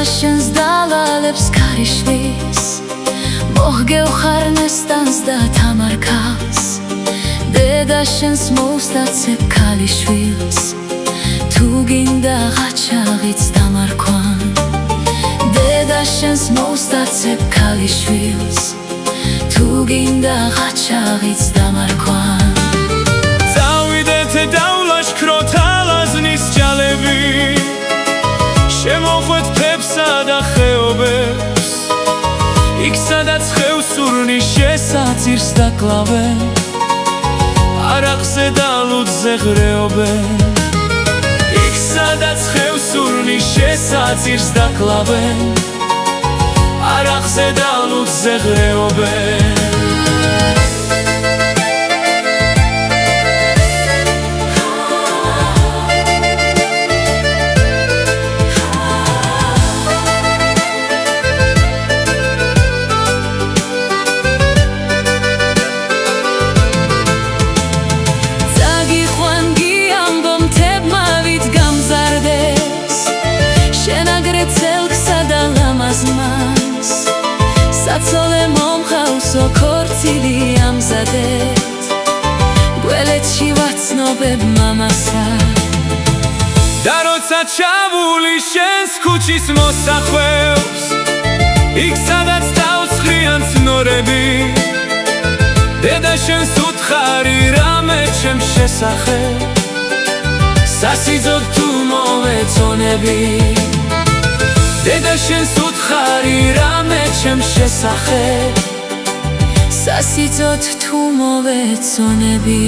შენს დავალებს ქარიშვილს მოჰგევხარ ნესტანს და თამარქავს დედა შენს მოუსტაცებ ქალიშვილს თუ გინდა ღაჩაღიც დამარქვან დედა შენს მოუსტაცებ ქალიშვილს თუ გინდა ღაჩაღიც დამარქვან წავიდეთ დავლაშქროთ ალაზნის ჯალები შემოხვეთ ფებსა და ხეობებს იქ სადაც ხევსურნი შესაწირს და კლავენ არახზე და ლუდზე ღრეობენ იქ სადაც ხევსურნი შესაწირს და კლავენ არახზე და ლუდზე ღრეობენ საცოლე მომხავსო ქორწილი ამზადეთ გველეთში ვაცნობებ მამასა და როცა ჩავული შენს ქუჩის მოსახვევს იქ სადაც დავსხრიან ცნორები დედა შენს უთხარი რამე ჩემს შესახებ სასიძოდ თუ მოვეწონები დედა შენს უთხარი რამე ჩემს შესახებ სასიძოდ თუ მოვეწონები